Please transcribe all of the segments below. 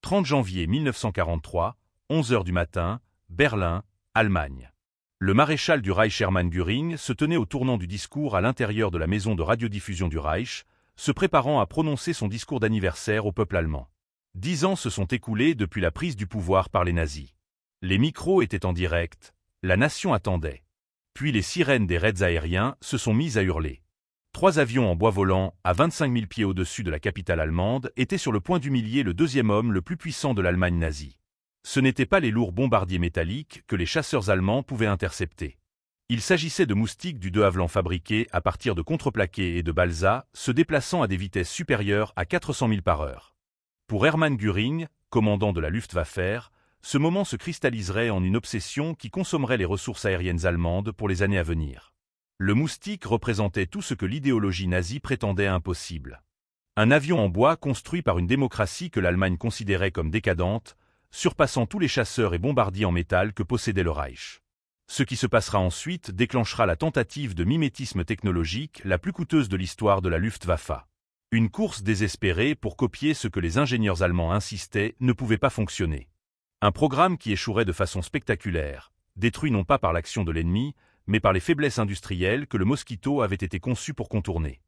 30 janvier 1943, 11 h du matin, Berlin, Allemagne. Le maréchal du Reich Hermann Göring se tenait au tournant du discours à l'intérieur de la maison de radiodiffusion du Reich, se préparant à prononcer son discours d'anniversaire au peuple allemand. 10 ans se sont écoulés depuis la prise du pouvoir par les nazis. Les micros étaient en direct, la nation attendait. Puis les sirènes des raids aériens se sont mises à hurler. 3 avions en bois volant, à 25 000 pieds au-dessus de la capitale allemande, étaient sur le point d'humilier le deuxième homme le plus puissant de l'Allemagne nazie. Ce n'étaient pas les lourds bombardiers métalliques que les chasseurs allemands pouvaient intercepter. Il s'agissait de moustiques du de Havilland fabriqués à partir de contreplaqués et de balsa, se déplaçant à des vitesses supérieures à 400 000 par heure. Pour Hermann Göring, commandant de la Luftwaffe, ce moment se cristalliserait en une obsession qui consommerait les ressources aériennes allemandes pour les années à venir. Le moustique représentait tout ce que l'idéologie nazie prétendait impossible. Un avion en bois construit par une démocratie que l'Allemagne considérait comme décadente, surpassant tous les chasseurs et bombardiers en métal que possédait le Reich. Ce qui se passera ensuite déclenchera la tentative de mimétisme technologique la plus coûteuse de l'histoire de la Luftwaffe. Une course désespérée pour copier ce que les ingénieurs allemands insistaient ne pouvait pas fonctionner. Un programme qui échouerait de façon spectaculaire, détruit non pas par l'action de l'ennemi, mais par les faiblesses industrielles que le Mosquito avait été conçu pour contourner.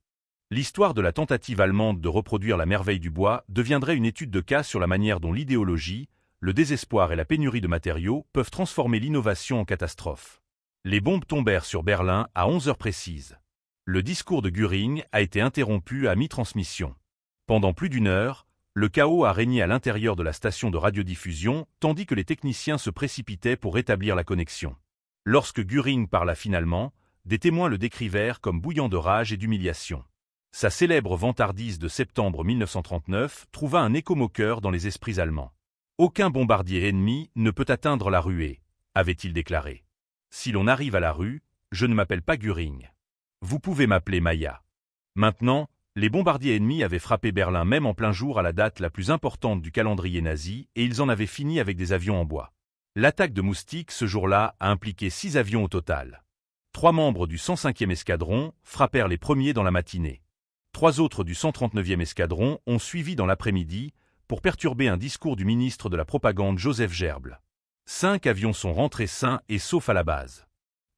L'histoire de la tentative allemande de reproduire la merveille du bois deviendrait une étude de cas sur la manière dont l'idéologie, le désespoir et la pénurie de matériaux peuvent transformer l'innovation en catastrophe. Les bombes tombèrent sur Berlin à 11 h précises. Le discours de Göring a été interrompu à mi-transmission. Pendant plus d'1 heure, le chaos a régné à l'intérieur de la station de radiodiffusion, tandis que les techniciens se précipitaient pour rétablir la connexion. Lorsque Göring parla finalement, des témoins le décrivèrent comme bouillant de rage et d'humiliation. Sa célèbre vantardise de septembre 1939 trouva un écho moqueur dans les esprits allemands. « Aucun bombardier ennemi ne peut atteindre la ruée », avait-il déclaré. « Si l'on arrive à la rue, je ne m'appelle pas Göring. Vous pouvez m'appeler Maya. » Maintenant, les bombardiers ennemis avaient frappé Berlin même en plein jour à la date la plus importante du calendrier nazi et ils en avaient fini avec des avions en bois. L'attaque de Moustique ce jour-là a impliqué 6 avions au total. 3 membres du 105e escadron frappèrent les premiers dans la matinée. 3 autres du 139e escadron ont suivi dans l'après-midi pour perturber un discours du ministre de la Propagande Joseph Gerble. 5 avions sont rentrés sains et saufs à la base.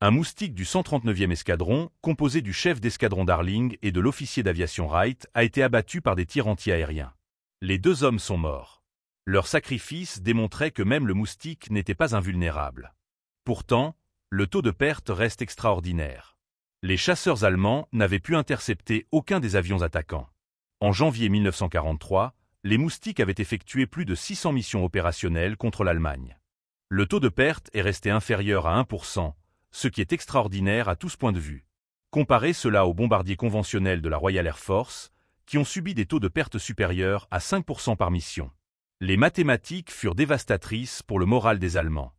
Un moustique du 139e escadron, composé du chef d'escadron Darling et de l'officier d'aviation Wright, a été abattu par des tirs anti-aériens. Les 2 hommes sont morts. Leur sacrifice démontrait que même le moustique n'était pas invulnérable. Pourtant, le taux de perte reste extraordinaire. Les chasseurs allemands n'avaient pu intercepter aucun des avions attaquants. En janvier 1943, les moustiques avaient effectué plus de 600 missions opérationnelles contre l'Allemagne. Le taux de perte est resté inférieur à 1%, ce qui est extraordinaire à tous points de vue. Comparez cela aux bombardiers conventionnels de la Royal Air Force, qui ont subi des taux de perte supérieurs à 5% par mission. Les mathématiques furent dévastatrices pour le moral des Allemands.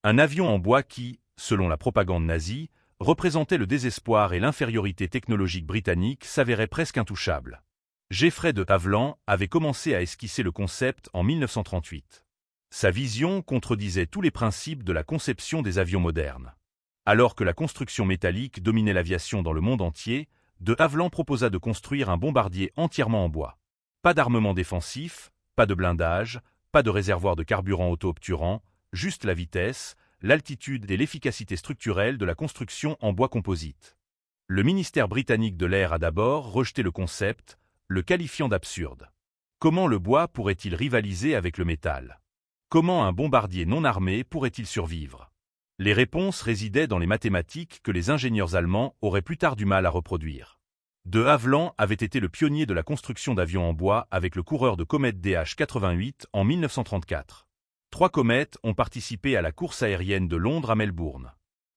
Un avion en bois qui, selon la propagande nazie, représentait le désespoir et l'infériorité technologique britannique s'avérait presque intouchable. Geoffrey de Havilland avait commencé à esquisser le concept en 1938. Sa vision contredisait tous les principes de la conception des avions modernes. Alors que la construction métallique dominait l'aviation dans le monde entier, de Havilland proposa de construire un bombardier entièrement en bois. Pas d'armement défensif, pas de blindage, pas de réservoir de carburant auto-obturant, juste la vitesse, l'altitude et l'efficacité structurelle de la construction en bois composite. Le ministère britannique de l'Air a d'abord rejeté le concept, le qualifiant d'absurde. Comment le bois pourrait-il rivaliser avec le métal? Comment un bombardier non armé pourrait-il survivre? Les réponses résidaient dans les mathématiques que les ingénieurs allemands auraient plus tard du mal à reproduire. De Havilland avait été le pionnier de la construction d'avions en bois avec le coureur de comète DH-88 en 1934. 3 comètes ont participé à la course aérienne de Londres à Melbourne.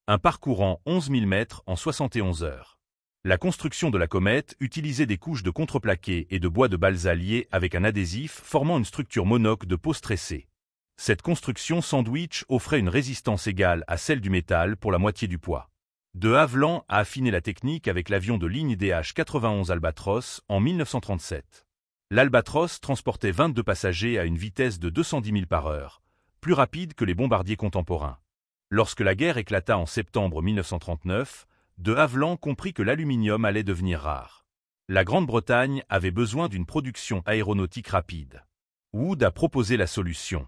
Un parcourant 11 000 mètres en 71 heures. La construction de la comète utilisait des couches de contreplaqué et de bois de balsa liés avec un adhésif formant une structure monoque de peau stressée. Cette construction sandwich offrait une résistance égale à celle du métal pour la moitié du poids. De Havilland a affiné la technique avec l'avion de ligne DH-91 Albatros en 1937. L'Albatros transportait 22 passagers à une vitesse de 210 000 par heure, plus rapide que les bombardiers contemporains. Lorsque la guerre éclata en septembre 1939, de Havilland comprit que l'aluminium allait devenir rare. La Grande-Bretagne avait besoin d'une production aéronautique rapide. Wood a proposé la solution.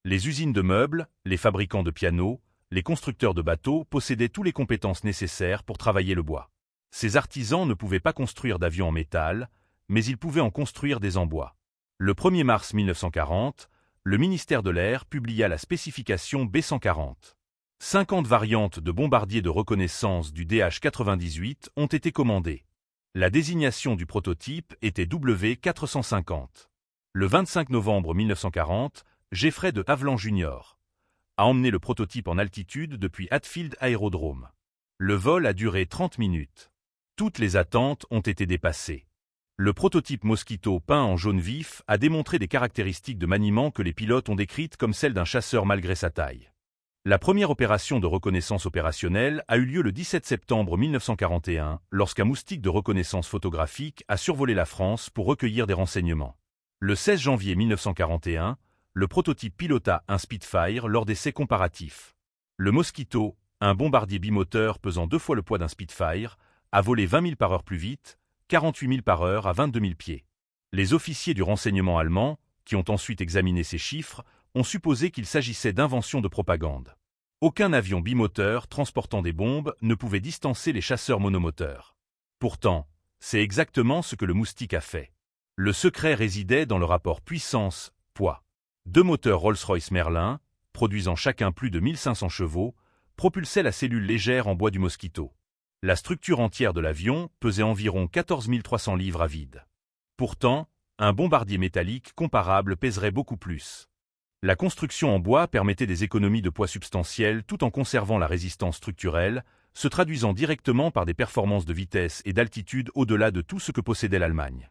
Les usines de meubles, les fabricants de pianos, les constructeurs de bateaux possédaient toutes les compétences nécessaires pour travailler le bois. Ces artisans ne pouvaient pas construire d'avions en métal, mais ils pouvaient en construire des en bois. Le 1er mars 1940, le ministère de l'Air publia la spécification B-140. 50 variantes de bombardiers de reconnaissance du DH-98 ont été commandées. La désignation du prototype était W450. Le 25 novembre 1940, Jeffrey de Havilland Jr. a emmené le prototype en altitude depuis Hatfield Aérodrome. Le vol a duré 30 minutes. Toutes les attentes ont été dépassées. Le prototype Mosquito peint en jaune vif a démontré des caractéristiques de maniement que les pilotes ont décrites comme celles d'un chasseur malgré sa taille. La première opération de reconnaissance opérationnelle a eu lieu le 17 septembre 1941, lorsqu'un moustique de reconnaissance photographique a survolé la France pour recueillir des renseignements. Le 16 janvier 1941, le prototype pilota un Spitfire lors d'essais comparatifs. Le Mosquito, un bombardier bimoteur pesant 2 fois le poids d'un Spitfire, a volé 20 000 par heure plus vite, 48 000 par heure à 22 000 pieds. Les officiers du renseignement allemand, qui ont ensuite examiné ces chiffres, ont supposé qu'il s'agissait d'inventions de propagande. Aucun avion bimoteur transportant des bombes ne pouvait distancer les chasseurs monomoteurs. Pourtant, c'est exactement ce que le Moustique a fait. Le secret résidait dans le rapport puissance-poids. 2 moteurs Rolls-Royce Merlin, produisant chacun plus de 1500 chevaux, propulsaient la cellule légère en bois du Mosquito. La structure entière de l'avion pesait environ 14 300 livres à vide. Pourtant, un bombardier métallique comparable pèserait beaucoup plus. La construction en bois permettait des économies de poids substantielles tout en conservant la résistance structurelle, se traduisant directement par des performances de vitesse et d'altitude au-delà de tout ce que possédait l'Allemagne.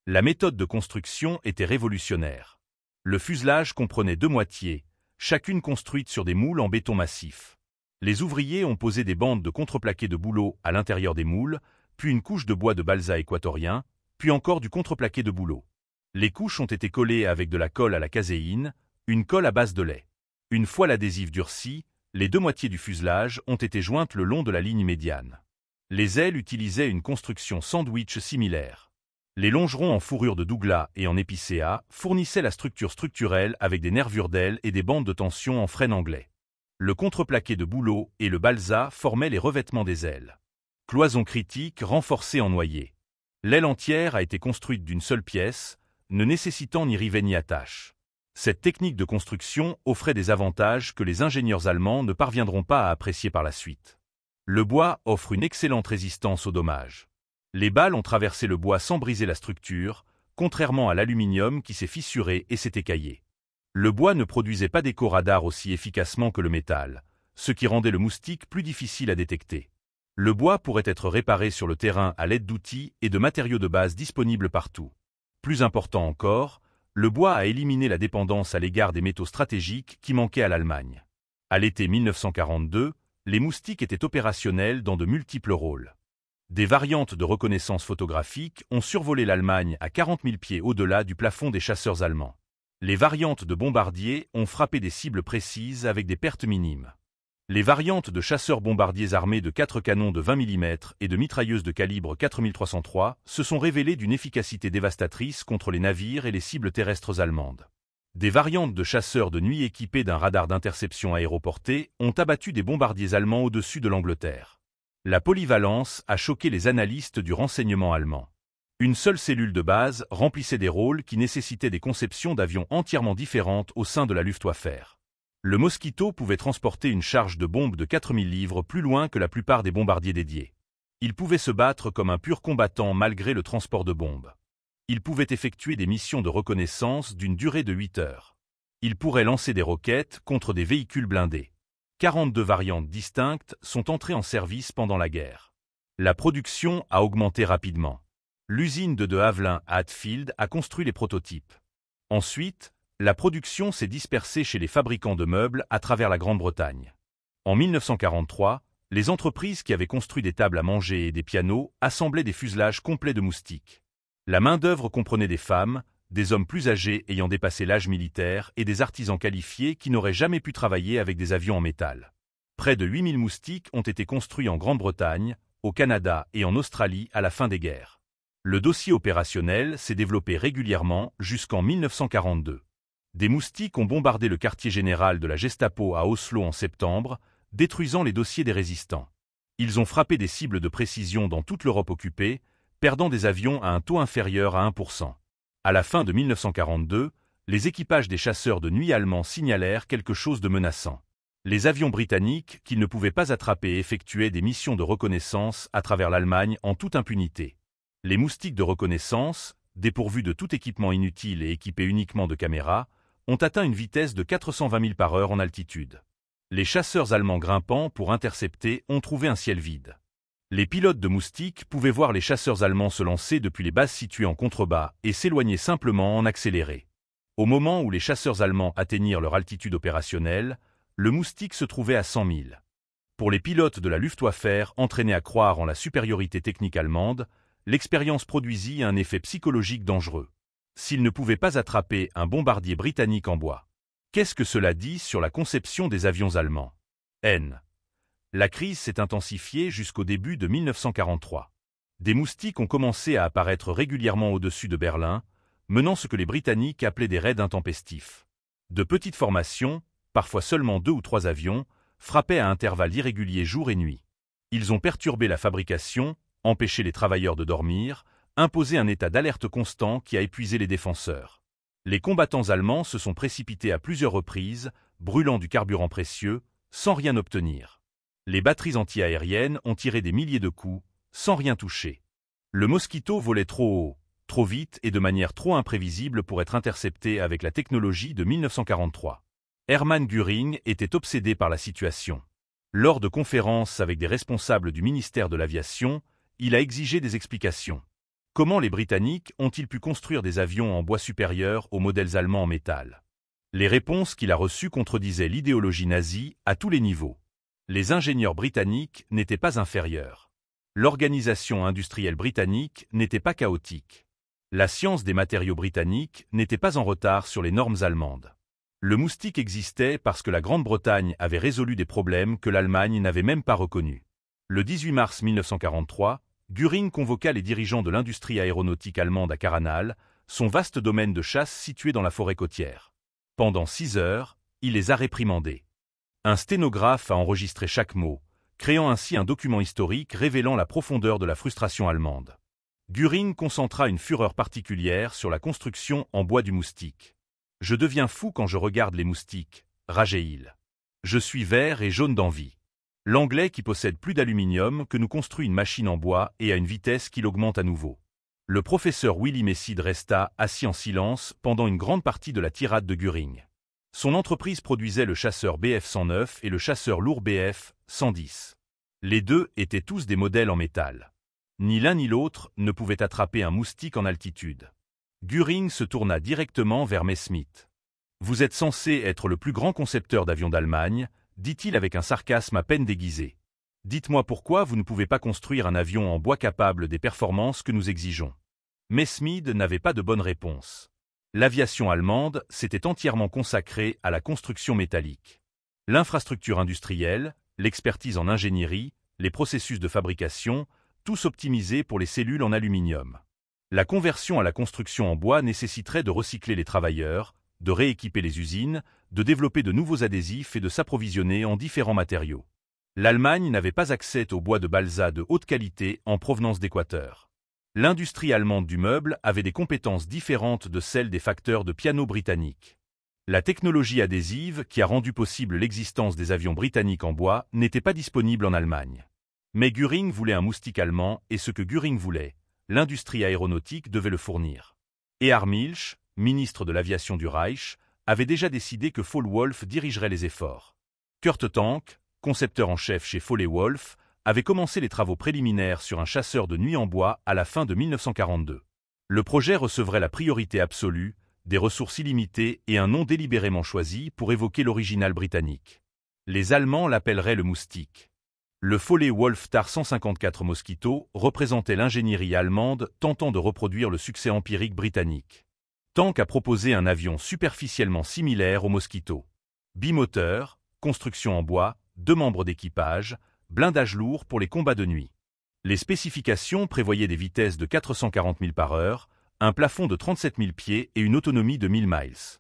La méthode de construction était révolutionnaire. Le fuselage comprenait 2 moitiés, chacune construite sur des moules en béton massif. Les ouvriers ont posé des bandes de contreplaqué de bouleau à l'intérieur des moules, puis une couche de bois de balsa équatorien, puis encore du contreplaqué de bouleau. Les couches ont été collées avec de la colle à la caséine, une colle à base de lait. Une fois l'adhésif durci, les 2 moitiés du fuselage ont été jointes le long de la ligne médiane. Les ailes utilisaient une construction sandwich similaire. Les longerons en fourrure de Douglas et en épicéa fournissaient la structure structurelle avec des nervures d'ailes et des bandes de tension en frêne anglais. Le contreplaqué de bouleau et le balsa formaient les revêtements des ailes. Cloison critique renforcée en noyer. L'aile entière a été construite d'une seule pièce, ne nécessitant ni rivet ni attache. Cette technique de construction offrait des avantages que les ingénieurs allemands ne parviendront pas à apprécier par la suite. Le bois offre une excellente résistance aux dommages. Les balles ont traversé le bois sans briser la structure, contrairement à l'aluminium qui s'est fissuré et s'est écaillé. Le bois ne produisait pas d'écho radar aussi efficacement que le métal, ce qui rendait le Moustique plus difficile à détecter. Le bois pourrait être réparé sur le terrain à l'aide d'outils et de matériaux de base disponibles partout. Plus important encore, le bois a éliminé la dépendance à l'égard des métaux stratégiques qui manquaient à l'Allemagne. À l'été 1942, les Moustiques étaient opérationnels dans de multiples rôles. Des variantes de reconnaissance photographique ont survolé l'Allemagne à 40 000 pieds au-delà du plafond des chasseurs allemands. Les variantes de bombardiers ont frappé des cibles précises avec des pertes minimes. Les variantes de chasseurs-bombardiers armés de 4 canons de 20 mm et de mitrailleuses de calibre 4303 se sont révélées d'une efficacité dévastatrice contre les navires et les cibles terrestres allemandes. Des variantes de chasseurs de nuit équipés d'un radar d'interception aéroporté ont abattu des bombardiers allemands au-dessus de l'Angleterre. La polyvalence a choqué les analystes du renseignement allemand. Une seule cellule de base remplissait des rôles qui nécessitaient des conceptions d'avions entièrement différentes au sein de la Luftwaffe. Le Mosquito pouvait transporter une charge de bombes de 4000 livres plus loin que la plupart des bombardiers dédiés. Il pouvait se battre comme un pur combattant malgré le transport de bombes. Il pouvait effectuer des missions de reconnaissance d'une durée de 8 heures. Il pourrait lancer des roquettes contre des véhicules blindés. 42 variantes distinctes sont entrées en service pendant la guerre. La production a augmenté rapidement. L'usine de Havilland à Hatfield a construit les prototypes. Ensuite, la production s'est dispersée chez les fabricants de meubles à travers la Grande-Bretagne. En 1943, les entreprises qui avaient construit des tables à manger et des pianos assemblaient des fuselages complets de Moustiques. La main-d'œuvre comprenait des femmes, des hommes plus âgés ayant dépassé l'âge militaire et des artisans qualifiés qui n'auraient jamais pu travailler avec des avions en métal. Près de 8000 Moustiques ont été construits en Grande-Bretagne, au Canada et en Australie à la fin des guerres. Le dossier opérationnel s'est développé régulièrement jusqu'en 1942. Des moustiques ont bombardé le quartier général de la Gestapo à Oslo en septembre, détruisant les dossiers des résistants. Ils ont frappé des cibles de précision dans toute l'Europe occupée, perdant des avions à un taux inférieur à 1%. À la fin de 1942, les équipages des chasseurs de nuit allemands signalèrent quelque chose de menaçant. Les avions britanniques, qu'ils ne pouvaient pas attraper, effectuaient des missions de reconnaissance à travers l'Allemagne en toute impunité. Les moustiques de reconnaissance, dépourvus de tout équipement inutile et équipés uniquement de caméras, ont atteint une vitesse de 420 000 par heure en altitude. Les chasseurs allemands grimpant pour intercepter ont trouvé un ciel vide. Les pilotes de moustiques pouvaient voir les chasseurs allemands se lancer depuis les bases situées en contrebas et s'éloigner simplement en accéléré. Au moment où les chasseurs allemands atteignirent leur altitude opérationnelle, le moustique se trouvait à 100 000. Pour les pilotes de la Luftwaffe entraînés à croire en la supériorité technique allemande, l'expérience produisit un effet psychologique dangereux. S'ils ne pouvaient pas attraper un bombardier britannique en bois. Qu'est-ce que cela dit sur la conception des avions allemands? La crise s'est intensifiée jusqu'au début de 1943. Des moustiques ont commencé à apparaître régulièrement au-dessus de Berlin, menant ce que les Britanniques appelaient des raids intempestifs. De petites formations, parfois seulement 2 ou 3 avions, frappaient à intervalles irréguliers jour et nuit. Ils ont perturbé la fabrication, empêché les travailleurs de dormir, imposé un état d'alerte constant qui a épuisé les défenseurs. Les combattants allemands se sont précipités à plusieurs reprises, brûlant du carburant précieux, sans rien obtenir. Les batteries anti-aériennes ont tiré des milliers de coups, sans rien toucher. Le Mosquito volait trop haut, trop vite et de manière trop imprévisible pour être intercepté avec la technologie de 1943. Hermann Göring était obsédé par la situation. Lors de conférences avec des responsables du ministère de l'Aviation, il a exigé des explications. Comment les Britanniques ont-ils pu construire des avions en bois supérieurs aux modèles allemands en métal? Les réponses qu'il a reçues contredisaient l'idéologie nazie à tous les niveaux. Les ingénieurs britanniques n'étaient pas inférieurs. L'organisation industrielle britannique n'était pas chaotique. La science des matériaux britanniques n'était pas en retard sur les normes allemandes. Le moustique existait parce que la Grande-Bretagne avait résolu des problèmes que l'Allemagne n'avait même pas reconnus. Le 18 mars 1943, Göring convoqua les dirigeants de l'industrie aéronautique allemande à Caranal, son vaste domaine de chasse situé dans la forêt côtière. Pendant 6 heures, il les a réprimandés. Un sténographe a enregistré chaque mot, créant ainsi un document historique révélant la profondeur de la frustration allemande. Göring concentra une fureur particulière sur la construction en bois du moustique. « Je deviens fou quand je regarde les moustiques », rageait-il. « Je suis vert et jaune d'envie. L'Anglais qui possède plus d'aluminium que nous construit une machine en bois et à une vitesse qui l'augmente à nouveau. » Le professeur Willy Messide resta assis en silence pendant une grande partie de la tirade de Göring. Son entreprise produisait le chasseur Bf-109 et le chasseur lourd Bf-110. Les deux étaient tous des modèles en métal. Ni l'un ni l'autre ne pouvait attraper un moustique en altitude. Göring se tourna directement vers Messerschmitt. « Vous êtes censé être le plus grand concepteur d'avions d'Allemagne, » dit-il avec un sarcasme à peine déguisé. « Dites-moi pourquoi vous ne pouvez pas construire un avion en bois capable des performances que nous exigeons. » Messerschmitt n'avait pas de bonne réponse. L'aviation allemande s'était entièrement consacrée à la construction métallique. L'infrastructure industrielle, l'expertise en ingénierie, les processus de fabrication, tous optimisés pour les cellules en aluminium. La conversion à la construction en bois nécessiterait de recycler les travailleurs, de rééquiper les usines, de développer de nouveaux adhésifs et de s'approvisionner en différents matériaux. L'Allemagne n'avait pas accès au bois de balsa de haute qualité en provenance d'Équateur. L'industrie allemande du meuble avait des compétences différentes de celles des facteurs de piano britanniques. La technologie adhésive qui a rendu possible l'existence des avions britanniques en bois n'était pas disponible en Allemagne. Mais Göring voulait un moustique allemand et ce que Göring voulait, l'industrie aéronautique devait le fournir. Erhard Milch, ministre de l'aviation du Reich, avait déjà décidé que Faulle-Wolf dirigerait les efforts. Kurt Tank, concepteur en chef chez Faulle-Wolf, avait commencé les travaux préliminaires sur un chasseur de nuit en bois à la fin de 1942. Le projet recevrait la priorité absolue, des ressources illimitées et un nom délibérément choisi pour évoquer l'original britannique. Les Allemands l'appelleraient le moustique. Le Faulle-Wolf Tar 154 Mosquito représentait l'ingénierie allemande tentant de reproduire le succès empirique britannique. Tank a proposé un avion superficiellement similaire au Mosquito. Bimoteur, construction en bois, 2 membres d'équipage, blindage lourd pour les combats de nuit. Les spécifications prévoyaient des vitesses de 440 000 par heure, un plafond de 37 000 pieds et une autonomie de 1000 miles.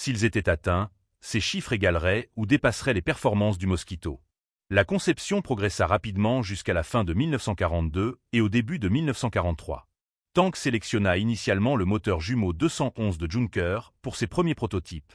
S'ils étaient atteints, ces chiffres égaleraient ou dépasseraient les performances du Mosquito. La conception progressa rapidement jusqu'à la fin de 1942 et au début de 1943. Tank sélectionna initialement le moteur jumeau 211 de Junker pour ses premiers prototypes.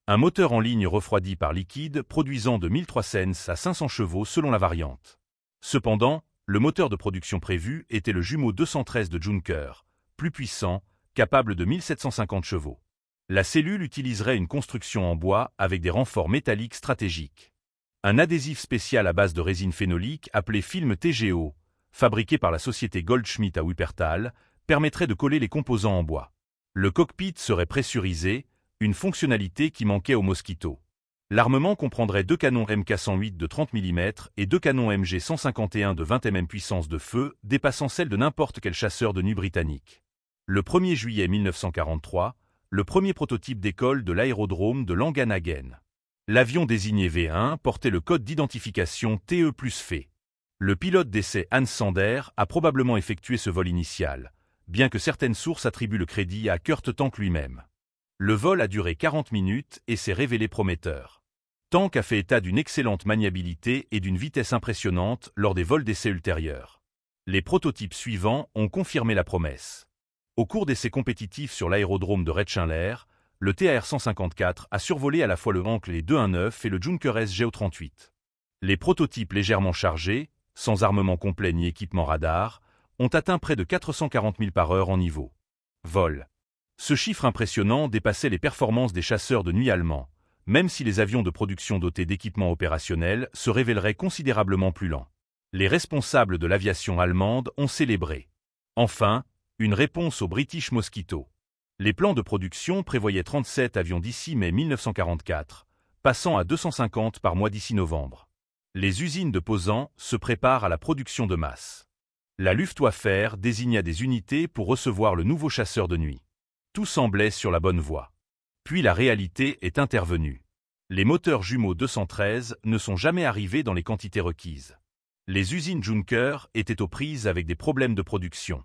Un moteur en ligne refroidi par liquide produisant de 1300 à 500 chevaux selon la variante. Cependant, le moteur de production prévu était le jumeau 213 de Junker, plus puissant, capable de 1750 chevaux. La cellule utiliserait une construction en bois avec des renforts métalliques stratégiques. Un adhésif spécial à base de résine phénolique appelé film TGO, fabriqué par la société Goldschmidt à Wuppertal, permettrait de coller les composants en bois. Le cockpit serait pressurisé, une fonctionnalité qui manquait au Mosquito. L'armement comprendrait 2 canons Mk108 de 30 mm et 2 canons MG151 de 20 mm puissance de feu, dépassant celle de n'importe quel chasseur de nuit britannique. Le 1er juillet 1943, le premier prototype décolle de l'aérodrome de Langenhagen. L'avion désigné V1 portait le code d'identification TE+F. Le pilote d'essai Hans Sander a probablement effectué ce vol initial, bien que certaines sources attribuent le crédit à Kurt Tank lui-même. Le vol a duré 40 minutes et s'est révélé prometteur. Tank a fait état d'une excellente maniabilité et d'une vitesse impressionnante lors des vols d'essai ultérieurs. Les prototypes suivants ont confirmé la promesse. Au cours d'essais compétitifs sur l'aérodrome de Reitschenler, le TAR-154 a survolé à la fois le Heinkel 219 et le Junkers Geo-38. Les prototypes légèrement chargés, sans armement complet ni équipement radar, ont atteint près de 440 000 par heure en niveau. Vol. Ce chiffre impressionnant dépassait les performances des chasseurs de nuit allemands, même si les avions de production dotés d'équipements opérationnels se révéleraient considérablement plus lents. Les responsables de l'aviation allemande ont célébré. Enfin, une réponse au British Mosquito. Les plans de production prévoyaient 37 avions d'ici mai 1944, passant à 250 par mois d'ici novembre. Les usines de Posen se préparent à la production de masse. La Luftwaffe désigna des unités pour recevoir le nouveau chasseur de nuit. Tout semblait sur la bonne voie. Puis la réalité est intervenue. Les moteurs jumeaux 213 ne sont jamais arrivés dans les quantités requises. Les usines Junker étaient aux prises avec des problèmes de production.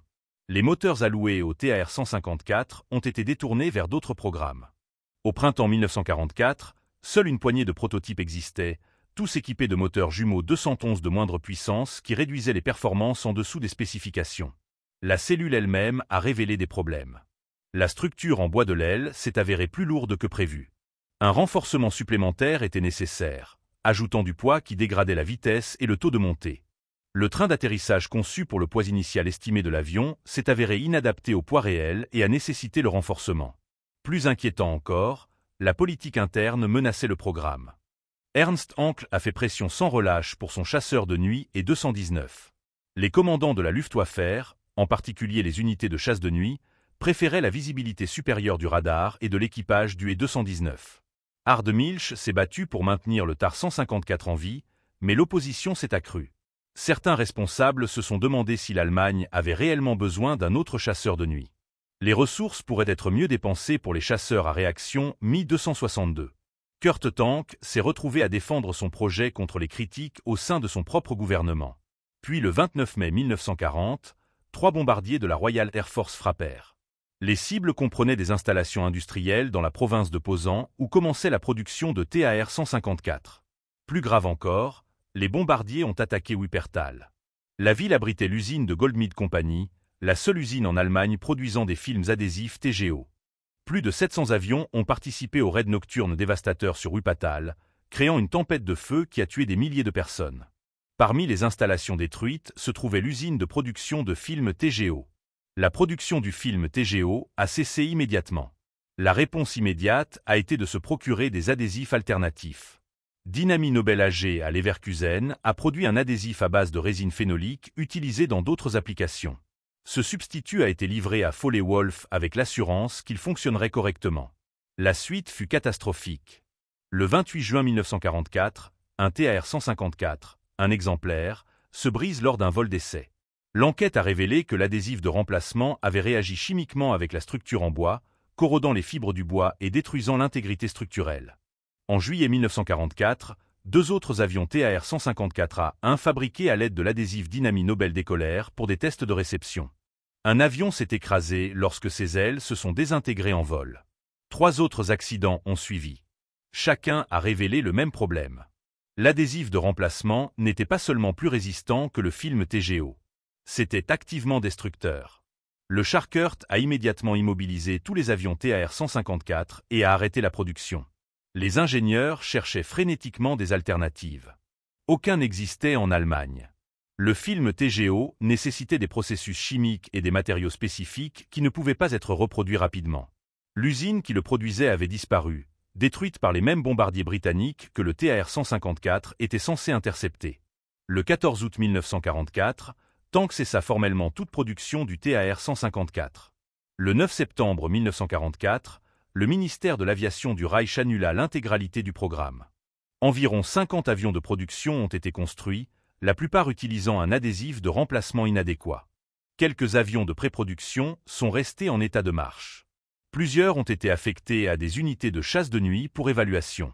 Les moteurs alloués au TAR-154 ont été détournés vers d'autres programmes. Au printemps 1944, seule une poignée de prototypes existait, tous équipés de moteurs jumeaux 211 de moindre puissance qui réduisaient les performances en dessous des spécifications. La cellule elle-même a révélé des problèmes. La structure en bois de l'aile s'est avérée plus lourde que prévu. Un renforcement supplémentaire était nécessaire, ajoutant du poids qui dégradait la vitesse et le taux de montée. Le train d'atterrissage conçu pour le poids initial estimé de l'avion s'est avéré inadapté au poids réel et a nécessité le renforcement. Plus inquiétant encore, la politique interne menaçait le programme. Ernst Heinkel a fait pression sans relâche pour son chasseur de nuit et 219. Les commandants de la Luftwaffe, en particulier les unités de chasse de nuit, préféraient la visibilité supérieure du radar et de l'équipage du E-219. Hard Milch s'est battu pour maintenir le TAR-154 en vie, mais l'opposition s'est accrue. Certains responsables se sont demandé si l'Allemagne avait réellement besoin d'un autre chasseur de nuit. Les ressources pourraient être mieux dépensées pour les chasseurs à réaction Mi-262. Kurt Tank s'est retrouvé à défendre son projet contre les critiques au sein de son propre gouvernement. Puis le 29 mai 1940, 3 bombardiers de la Royal Air Force frappèrent. Les cibles comprenaient des installations industrielles dans la province de Posen où commençait la production de TAR-154. Plus grave encore, les bombardiers ont attaqué Wuppertal. La ville abritait l'usine de Goldschmidt Company, la seule usine en Allemagne produisant des films adhésifs TGO. Plus de 700 avions ont participé au raid nocturne dévastateur sur Wuppertal, créant une tempête de feu qui a tué des milliers de personnes. Parmi les installations détruites se trouvait l'usine de production de films TGO. La production du film TGO a cessé immédiatement. La réponse immédiate a été de se procurer des adhésifs alternatifs. Dynami Nobel AG à Leverkusen a produit un adhésif à base de résine phénolique utilisé dans d'autres applications. Ce substitut a été livré à Foley Wolf avec l'assurance qu'il fonctionnerait correctement. La suite fut catastrophique. Le 28 juin 1944, un TAR-154, un exemplaire, se brise lors d'un vol d'essai. L'enquête a révélé que l'adhésif de remplacement avait réagi chimiquement avec la structure en bois, corrodant les fibres du bois et détruisant l'intégrité structurelle. En juillet 1944, 2 autres avions TAR-154A1 fabriqués à l'aide de l'adhésif Dynami Nobel décollèrent pour des tests de réception. Un avion s'est écrasé lorsque ses ailes se sont désintégrées en vol. 3 autres accidents ont suivi. Chacun a révélé le même problème. L'adhésif de remplacement n'était pas seulement plus résistant que le film TGO. C'était activement destructeur. Le Sharkert a immédiatement immobilisé tous les avions TAR-154 et a arrêté la production. Les ingénieurs cherchaient frénétiquement des alternatives. Aucun n'existait en Allemagne. Le film TGO nécessitait des processus chimiques et des matériaux spécifiques qui ne pouvaient pas être reproduits rapidement. L'usine qui le produisait avait disparu, détruite par les mêmes bombardiers britanniques que le TAR-154 était censé intercepter. Le 14 août 1944, Tanks cessa formellement toute production du TAR-154. Le 9 septembre 1944, le ministère de l'Aviation du Reich annula l'intégralité du programme. Environ 50 avions de production ont été construits, la plupart utilisant un adhésif de remplacement inadéquat. Quelques avions de pré-production sont restés en état de marche. Plusieurs ont été affectés à des unités de chasse de nuit pour évaluation.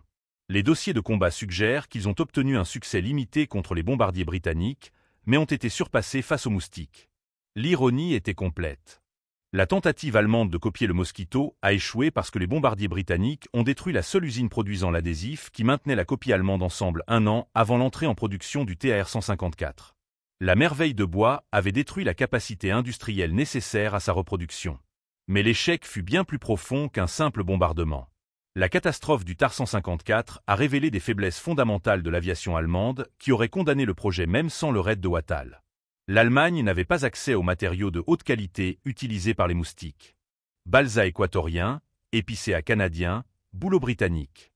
Les dossiers de combat suggèrent qu'ils ont obtenu un succès limité contre les bombardiers britanniques, mais ont été surpassés face aux moustiques. L'ironie était complète. La tentative allemande de copier le Mosquito a échoué parce que les bombardiers britanniques ont détruit la seule usine produisant l'adhésif qui maintenait la copie allemande ensemble un an avant l'entrée en production du TAR-154. La merveille de bois avait détruit la capacité industrielle nécessaire à sa reproduction. Mais l'échec fut bien plus profond qu'un simple bombardement. La catastrophe du TAR-154 a révélé des faiblesses fondamentales de l'aviation allemande qui auraient condamné le projet même sans le raid de Wattal. L'Allemagne n'avait pas accès aux matériaux de haute qualité utilisés par les moustiques. Balsa équatorien, épicéa canadien, bouleau britannique.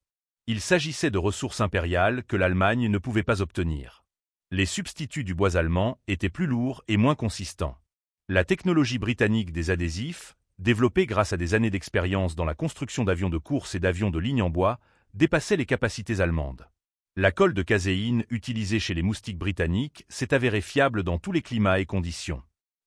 Il s'agissait de ressources impériales que l'Allemagne ne pouvait pas obtenir. Les substituts du bois allemand étaient plus lourds et moins consistants. La technologie britannique des adhésifs, développée grâce à des années d'expérience dans la construction d'avions de course et d'avions de ligne en bois, dépassait les capacités allemandes. La colle de caséine utilisée chez les moustiques britanniques s'est avérée fiable dans tous les climats et conditions.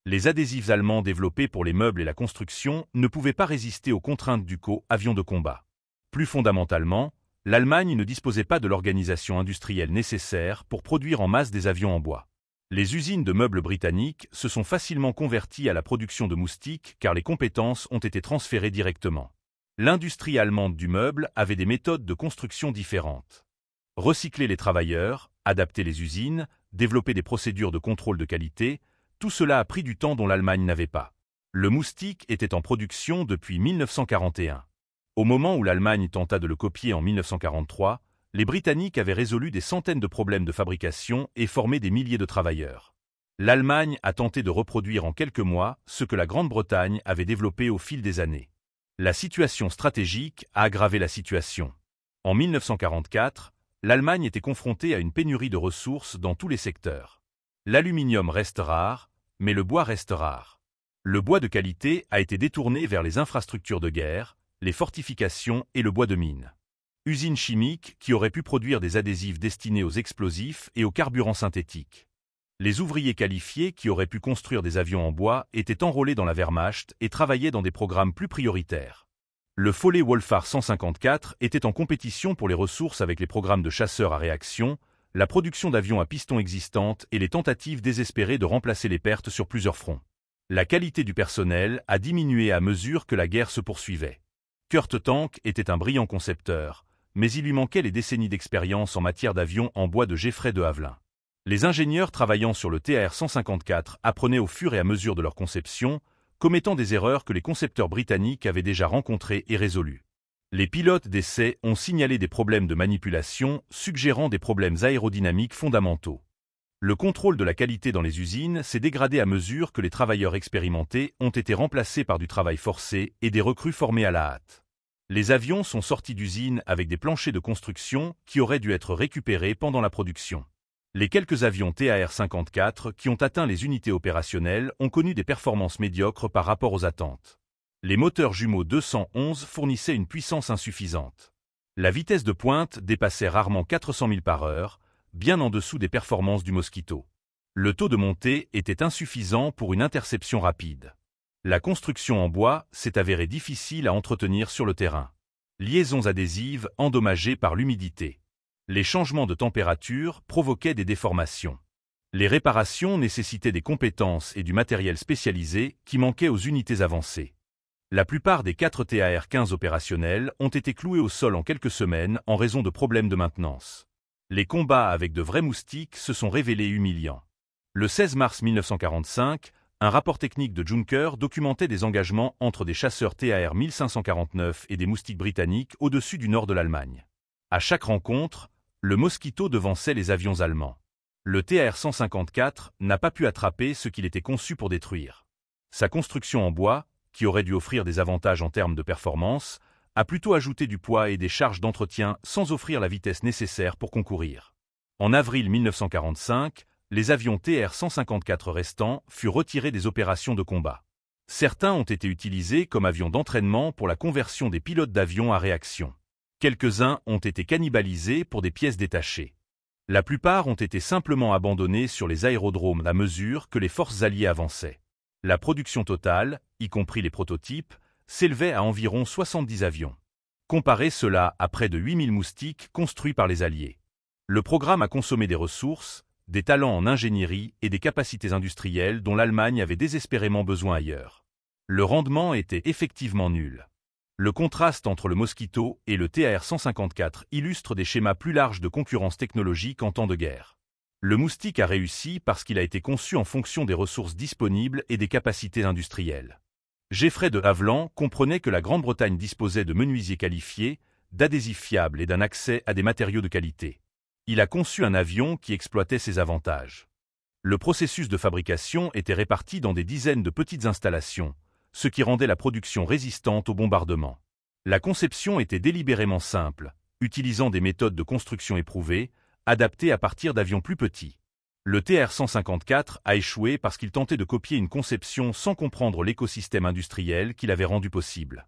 Les adhésifs allemands développés pour les meubles et la construction ne pouvaient pas résister aux contraintes du avion de combat. Plus fondamentalement, l'Allemagne ne disposait pas de l'organisation industrielle nécessaire pour produire en masse des avions en bois. Les usines de meubles britanniques se sont facilement converties à la production de moustiques car les compétences ont été transférées directement. L'industrie allemande du meuble avait des méthodes de construction différentes. Recycler les travailleurs, adapter les usines, développer des procédures de contrôle de qualité, tout cela a pris du temps dont l'Allemagne n'avait pas. Le moustique était en production depuis 1941. Au moment où l'Allemagne tenta de le copier en 1943, les Britanniques avaient résolu des centaines de problèmes de fabrication et formé des milliers de travailleurs. L'Allemagne a tenté de reproduire en quelques mois ce que la Grande-Bretagne avait développé au fil des années. La situation stratégique a aggravé la situation. En 1944, l'Allemagne était confrontée à une pénurie de ressources dans tous les secteurs. L'aluminium reste rare, mais le bois reste rare. Le bois de qualité a été détourné vers les infrastructures de guerre, les fortifications et le bois de mine. Usines chimiques qui auraient pu produire des adhésifs destinés aux explosifs et aux carburants synthétiques. Les ouvriers qualifiés qui auraient pu construire des avions en bois étaient enrôlés dans la Wehrmacht et travaillaient dans des programmes plus prioritaires. Le Follet Wolfart 154 était en compétition pour les ressources avec les programmes de chasseurs à réaction, la production d'avions à piston existante et les tentatives désespérées de remplacer les pertes sur plusieurs fronts. La qualité du personnel a diminué à mesure que la guerre se poursuivait. Kurt Tank était un brillant concepteur, mais il lui manquait les décennies d'expérience en matière d'avions en bois de Geoffrey de Havilland. Les ingénieurs travaillant sur le TAR-154 apprenaient au fur et à mesure de leur conception, commettant des erreurs que les concepteurs britanniques avaient déjà rencontrées et résolues. Les pilotes d'essai ont signalé des problèmes de manipulation, suggérant des problèmes aérodynamiques fondamentaux. Le contrôle de la qualité dans les usines s'est dégradé à mesure que les travailleurs expérimentés ont été remplacés par du travail forcé et des recrues formées à la hâte. Les avions sont sortis d'usine avec des planchers de construction qui auraient dû être récupérés pendant la production. Les quelques avions TAR-54 qui ont atteint les unités opérationnelles ont connu des performances médiocres par rapport aux attentes. Les moteurs jumeaux 211 fournissaient une puissance insuffisante. La vitesse de pointe dépassait rarement 400 000 par heure, bien en dessous des performances du Mosquito. Le taux de montée était insuffisant pour une interception rapide. La construction en bois s'est avérée difficile à entretenir sur le terrain. Liaisons adhésives endommagées par l'humidité. Les changements de température provoquaient des déformations. Les réparations nécessitaient des compétences et du matériel spécialisé qui manquaient aux unités avancées. La plupart des 4 TAR-15 opérationnels ont été cloués au sol en quelques semaines en raison de problèmes de maintenance. Les combats avec de vrais moustiques se sont révélés humiliants. Le 16 mars 1945, un rapport technique de Junker documentait des engagements entre des chasseurs TAR 1549 et des moustiques britanniques au-dessus du nord de l'Allemagne. À chaque rencontre, le Mosquito devançait les avions allemands. Le TAR 154 n'a pas pu attraper ce qu'il était conçu pour détruire. Sa construction en bois, qui aurait dû offrir des avantages en termes de performance, a plutôt ajouté du poids et des charges d'entretien sans offrir la vitesse nécessaire pour concourir. En avril 1945, les avions TR-154 restants furent retirés des opérations de combat. Certains ont été utilisés comme avions d'entraînement pour la conversion des pilotes d'avions à réaction. Quelques-uns ont été cannibalisés pour des pièces détachées. La plupart ont été simplement abandonnés sur les aérodromes à mesure que les forces alliées avançaient. La production totale, y compris les prototypes, s'élevait à environ 70 avions. Comparez cela à près de 8000 moustiques construits par les Alliés. Le programme a consommé des ressources, des talents en ingénierie et des capacités industrielles dont l'Allemagne avait désespérément besoin ailleurs. Le rendement était effectivement nul. Le contraste entre le Mosquito et le TAR-154 illustre des schémas plus larges de concurrence technologique en temps de guerre. Le Moustique a réussi parce qu'il a été conçu en fonction des ressources disponibles et des capacités industrielles. Geoffrey de Havilland comprenait que la Grande-Bretagne disposait de menuisiers qualifiés, d'adhésifs fiables et d'un accès à des matériaux de qualité. Il a conçu un avion qui exploitait ces avantages. Le processus de fabrication était réparti dans des dizaines de petites installations, ce qui rendait la production résistante au bombardement. La conception était délibérément simple, utilisant des méthodes de construction éprouvées, adapté à partir d'avions plus petits. Le TR-154 a échoué parce qu'il tentait de copier une conception sans comprendre l'écosystème industriel qui l'avait rendu possible.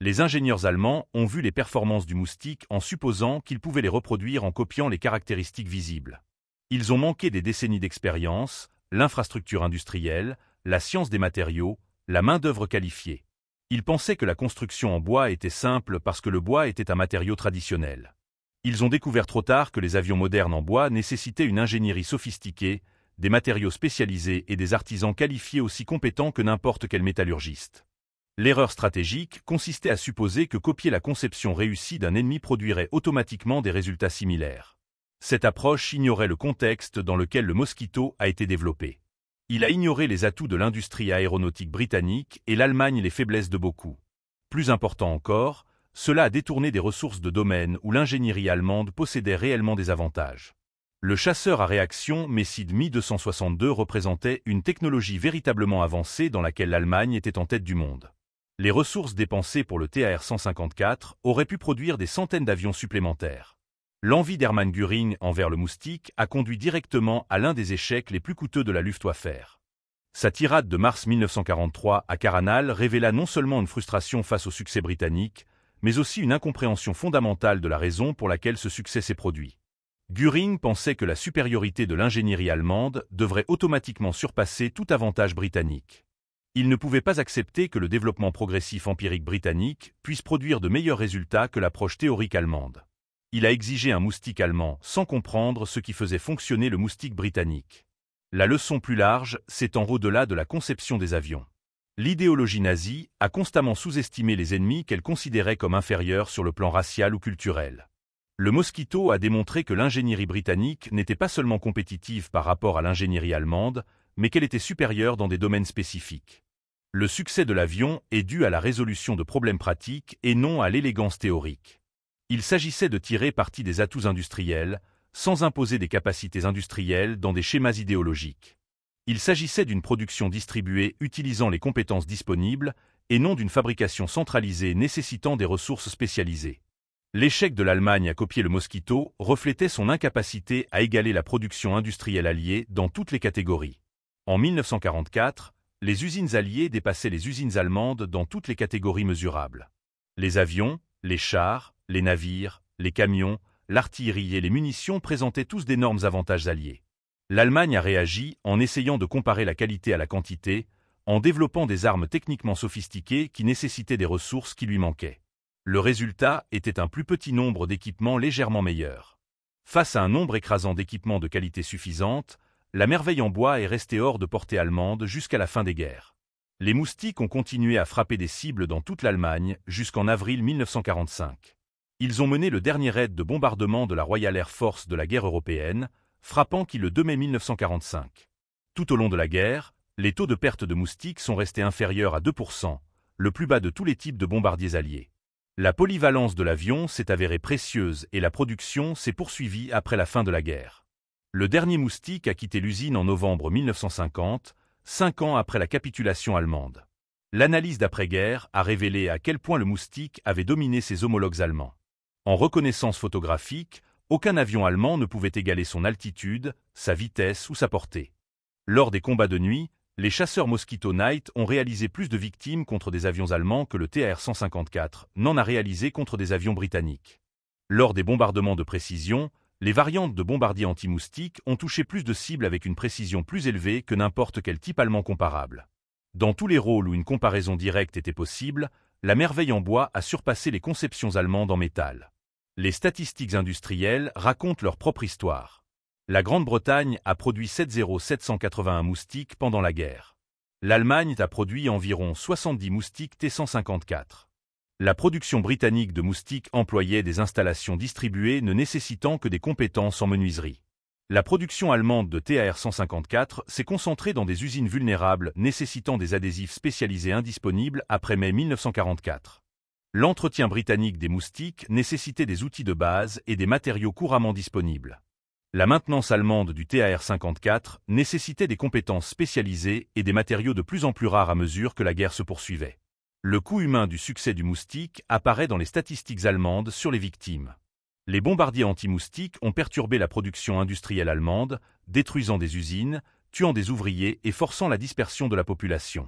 Les ingénieurs allemands ont vu les performances du Moustique en supposant qu'ils pouvaient les reproduire en copiant les caractéristiques visibles. Ils ont manqué des décennies d'expérience, l'infrastructure industrielle, la science des matériaux, la main-d'œuvre qualifiée. Ils pensaient que la construction en bois était simple parce que le bois était un matériau traditionnel. Ils ont découvert trop tard que les avions modernes en bois nécessitaient une ingénierie sophistiquée, des matériaux spécialisés et des artisans qualifiés aussi compétents que n'importe quel métallurgiste. L'erreur stratégique consistait à supposer que copier la conception réussie d'un ennemi produirait automatiquement des résultats similaires. Cette approche ignorait le contexte dans lequel le Mosquito a été développé. Il a ignoré les atouts de l'industrie aéronautique britannique et l'Allemagne les faiblesses de beaucoup. Plus important encore, cela a détourné des ressources de domaines où l'ingénierie allemande possédait réellement des avantages. Le chasseur à réaction Messid Mi-262 représentait une technologie véritablement avancée dans laquelle l'Allemagne était en tête du monde. Les ressources dépensées pour le TAR-154 auraient pu produire des centaines d'avions supplémentaires. L'envie d'Hermann Göring envers le Moustique a conduit directement à l'un des échecs les plus coûteux de la Luftwaffe. Sa tirade de mars 1943 à Caranal révéla non seulement une frustration face au succès britannique, mais aussi une incompréhension fondamentale de la raison pour laquelle ce succès s'est produit. Göring pensait que la supériorité de l'ingénierie allemande devrait automatiquement surpasser tout avantage britannique. Il ne pouvait pas accepter que le développement progressif empirique britannique puisse produire de meilleurs résultats que l'approche théorique allemande. Il a exigé un Moustique allemand sans comprendre ce qui faisait fonctionner le Moustique britannique. La leçon plus large s'étend au-delà de la conception des avions. L'idéologie nazie a constamment sous-estimé les ennemis qu'elle considérait comme inférieurs sur le plan racial ou culturel. Le Mosquito a démontré que l'ingénierie britannique n'était pas seulement compétitive par rapport à l'ingénierie allemande, mais qu'elle était supérieure dans des domaines spécifiques. Le succès de l'avion est dû à la résolution de problèmes pratiques et non à l'élégance théorique. Il s'agissait de tirer parti des atouts industriels, sans imposer des capacités industrielles dans des schémas idéologiques. Il s'agissait d'une production distribuée utilisant les compétences disponibles et non d'une fabrication centralisée nécessitant des ressources spécialisées. L'échec de l'Allemagne à copier le Mosquito reflétait son incapacité à égaler la production industrielle alliée dans toutes les catégories. En 1944, les usines alliées dépassaient les usines allemandes dans toutes les catégories mesurables. Les avions, les chars, les navires, les camions, l'artillerie et les munitions présentaient tous d'énormes avantages alliés. L'Allemagne a réagi en essayant de comparer la qualité à la quantité, en développant des armes techniquement sophistiquées qui nécessitaient des ressources qui lui manquaient. Le résultat était un plus petit nombre d'équipements légèrement meilleurs. Face à un nombre écrasant d'équipements de qualité suffisante, la merveille en bois est restée hors de portée allemande jusqu'à la fin des guerres. Les moustiques ont continué à frapper des cibles dans toute l'Allemagne jusqu'en avril 1945. Ils ont mené le dernier raid de bombardement de la Royal Air Force de la guerre européenne, frappant qui le 2 mai 1945. Tout au long de la guerre, les taux de perte de moustiques sont restés inférieurs à 2%, le plus bas de tous les types de bombardiers alliés. La polyvalence de l'avion s'est avérée précieuse et la production s'est poursuivie après la fin de la guerre. Le dernier moustique a quitté l'usine en novembre 1950, 5 ans après la capitulation allemande. L'analyse d'après-guerre a révélé à quel point le moustique avait dominé ses homologues allemands. En reconnaissance photographique, aucun avion allemand ne pouvait égaler son altitude, sa vitesse ou sa portée. Lors des combats de nuit, les chasseurs Mosquito Night ont réalisé plus de victimes contre des avions allemands que le TR-154 n'en a réalisé contre des avions britanniques. Lors des bombardements de précision, les variantes de bombardiers anti-moustiques ont touché plus de cibles avec une précision plus élevée que n'importe quel type allemand comparable. Dans tous les rôles où une comparaison directe était possible, la merveille en bois a surpassé les conceptions allemandes en métal. Les statistiques industrielles racontent leur propre histoire. La Grande-Bretagne a produit 781 moustiques pendant la guerre. L'Allemagne a produit environ 70 moustiques T-154. La production britannique de moustiques employait des installations distribuées ne nécessitant que des compétences en menuiserie. La production allemande de TAR-154 s'est concentrée dans des usines vulnérables nécessitant des adhésifs spécialisés indisponibles après mai 1944. L'entretien britannique des moustiques nécessitait des outils de base et des matériaux couramment disponibles. La maintenance allemande du TAR-54 nécessitait des compétences spécialisées et des matériaux de plus en plus rares à mesure que la guerre se poursuivait. Le coût humain du succès du moustique apparaît dans les statistiques allemandes sur les victimes. Les bombardiers anti-moustiques ont perturbé la production industrielle allemande, détruisant des usines, tuant des ouvriers et forçant la dispersion de la population.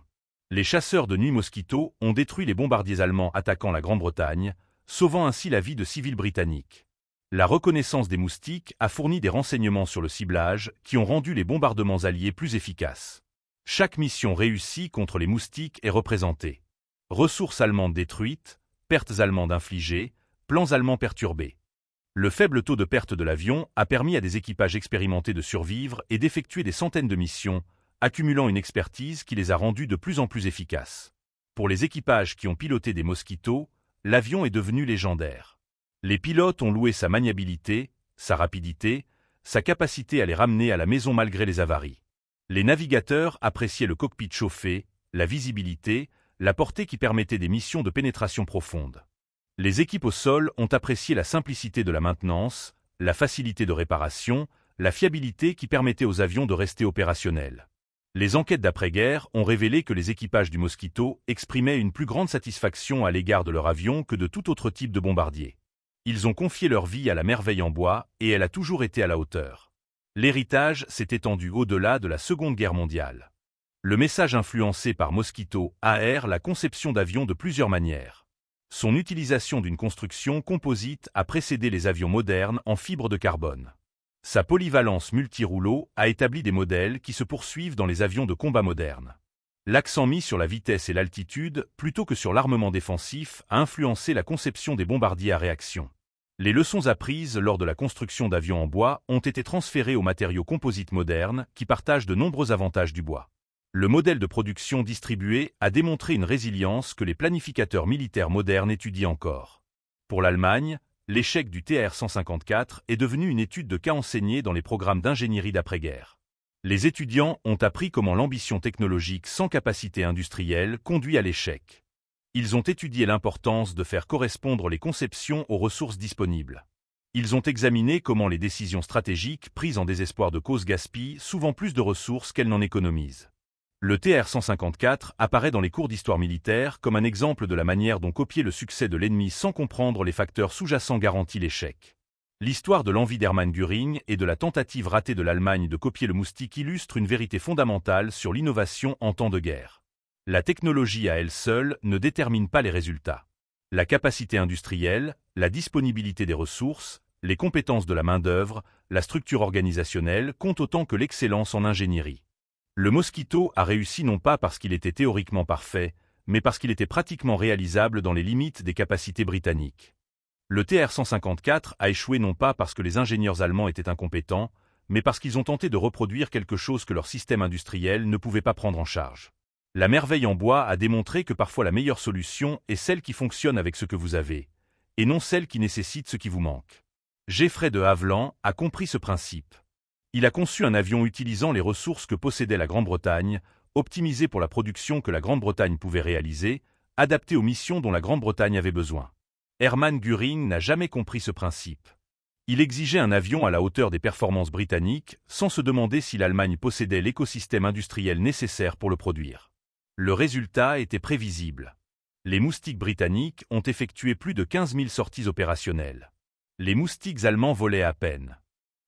Les chasseurs de nuit Mosquito ont détruit les bombardiers allemands attaquant la Grande-Bretagne, sauvant ainsi la vie de civils britanniques. La reconnaissance des moustiques a fourni des renseignements sur le ciblage qui ont rendu les bombardements alliés plus efficaces. Chaque mission réussie contre les moustiques est représentée. Ressources allemandes détruites, pertes allemandes infligées, plans allemands perturbés. Le faible taux de perte de l'avion a permis à des équipages expérimentés de survivre et d'effectuer des centaines de missions, accumulant une expertise qui les a rendus de plus en plus efficaces. Pour les équipages qui ont piloté des Mosquito, l'avion est devenu légendaire. Les pilotes ont loué sa maniabilité, sa rapidité, sa capacité à les ramener à la maison malgré les avaries. Les navigateurs appréciaient le cockpit chauffé, la visibilité, la portée qui permettait des missions de pénétration profonde. Les équipes au sol ont apprécié la simplicité de la maintenance, la facilité de réparation, la fiabilité qui permettait aux avions de rester opérationnels. Les enquêtes d'après-guerre ont révélé que les équipages du Mosquito exprimaient une plus grande satisfaction à l'égard de leur avion que de tout autre type de bombardier. Ils ont confié leur vie à la merveille en bois et elle a toujours été à la hauteur. L'héritage s'est étendu au-delà de la Seconde Guerre mondiale. Le message influencé par Mosquito AR la conception d'avions de plusieurs manières. Son utilisation d'une construction composite a précédé les avions modernes en fibre de carbone. Sa polyvalence multi-rouleau a établi des modèles qui se poursuivent dans les avions de combat modernes. L'accent mis sur la vitesse et l'altitude, plutôt que sur l'armement défensif, a influencé la conception des bombardiers à réaction. Les leçons apprises lors de la construction d'avions en bois ont été transférées aux matériaux composites modernes qui partagent de nombreux avantages du bois. Le modèle de production distribué a démontré une résilience que les planificateurs militaires modernes étudient encore. Pour l'Allemagne, l'échec du TR-154 est devenu une étude de cas enseignée dans les programmes d'ingénierie d'après-guerre. Les étudiants ont appris comment l'ambition technologique sans capacité industrielle conduit à l'échec. Ils ont étudié l'importance de faire correspondre les conceptions aux ressources disponibles. Ils ont examiné comment les décisions stratégiques prises en désespoir de cause gaspillent souvent plus de ressources qu'elles n'en économisent. Le TR-154 apparaît dans les cours d'histoire militaire comme un exemple de la manière dont copier le succès de l'ennemi sans comprendre les facteurs sous-jacents garantit l'échec. L'histoire de l'envie d'Hermann Göring et de la tentative ratée de l'Allemagne de copier le moustique illustre une vérité fondamentale sur l'innovation en temps de guerre. La technologie à elle seule ne détermine pas les résultats. La capacité industrielle, la disponibilité des ressources, les compétences de la main-d'œuvre, la structure organisationnelle comptent autant que l'excellence en ingénierie. Le Mosquito a réussi non pas parce qu'il était théoriquement parfait, mais parce qu'il était pratiquement réalisable dans les limites des capacités britanniques. Le TR-154 a échoué non pas parce que les ingénieurs allemands étaient incompétents, mais parce qu'ils ont tenté de reproduire quelque chose que leur système industriel ne pouvait pas prendre en charge. La merveille en bois a démontré que parfois la meilleure solution est celle qui fonctionne avec ce que vous avez, et non celle qui nécessite ce qui vous manque. Geoffrey de Havilland a compris ce principe. Il a conçu un avion utilisant les ressources que possédait la Grande-Bretagne, optimisé pour la production que la Grande-Bretagne pouvait réaliser, adapté aux missions dont la Grande-Bretagne avait besoin. Hermann Göring n'a jamais compris ce principe. Il exigeait un avion à la hauteur des performances britanniques, sans se demander si l'Allemagne possédait l'écosystème industriel nécessaire pour le produire. Le résultat était prévisible. Les moustiques britanniques ont effectué plus de 15 000 sorties opérationnelles. Les moustiques allemands volaient à peine.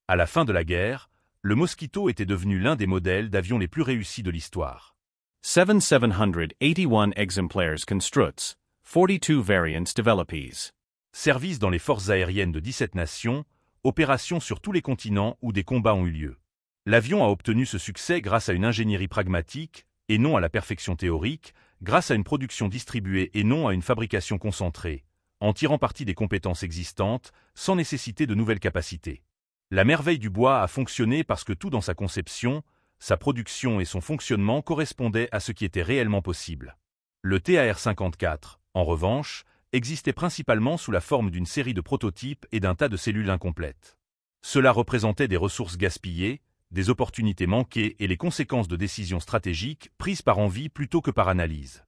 À la fin de la guerre, le Mosquito était devenu l'un des modèles d'avions les plus réussis de l'histoire. 781 exemplars constructs, 42 variants developed. Service dans les forces aériennes de 17 nations, opérations sur tous les continents où des combats ont eu lieu. L'avion a obtenu ce succès grâce à une ingénierie pragmatique, et non à la perfection théorique, grâce à une production distribuée et non à une fabrication concentrée, en tirant parti des compétences existantes, sans nécessiter de nouvelles capacités. La merveille du bois a fonctionné parce que tout dans sa conception, sa production et son fonctionnement correspondaient à ce qui était réellement possible. Le TAR-54, en revanche, existait principalement sous la forme d'une série de prototypes et d'un tas de cellules incomplètes. Cela représentait des ressources gaspillées, des opportunités manquées et les conséquences de décisions stratégiques prises par envie plutôt que par analyse.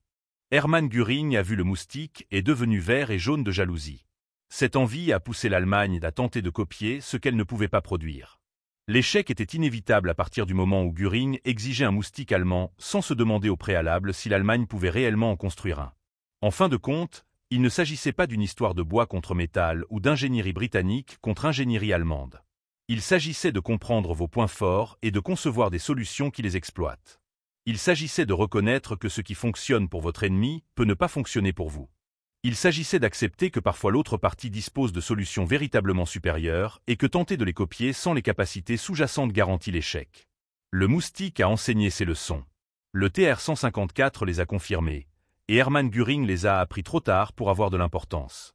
Hermann Göring a vu le moustique et est devenu vert et jaune de jalousie. Cette envie a poussé l'Allemagne à tenter de copier ce qu'elle ne pouvait pas produire. L'échec était inévitable à partir du moment où Göring exigeait un moustique allemand sans se demander au préalable si l'Allemagne pouvait réellement en construire un. En fin de compte, il ne s'agissait pas d'une histoire de bois contre métal ou d'ingénierie britannique contre ingénierie allemande. Il s'agissait de comprendre vos points forts et de concevoir des solutions qui les exploitent. Il s'agissait de reconnaître que ce qui fonctionne pour votre ennemi peut ne pas fonctionner pour vous. Il s'agissait d'accepter que parfois l'autre partie dispose de solutions véritablement supérieures et que tenter de les copier sans les capacités sous-jacentes garantit l'échec. Le moustique a enseigné ses leçons. Le TR-154 les a confirmées, et Hermann Göring les a appris trop tard pour avoir de l'importance.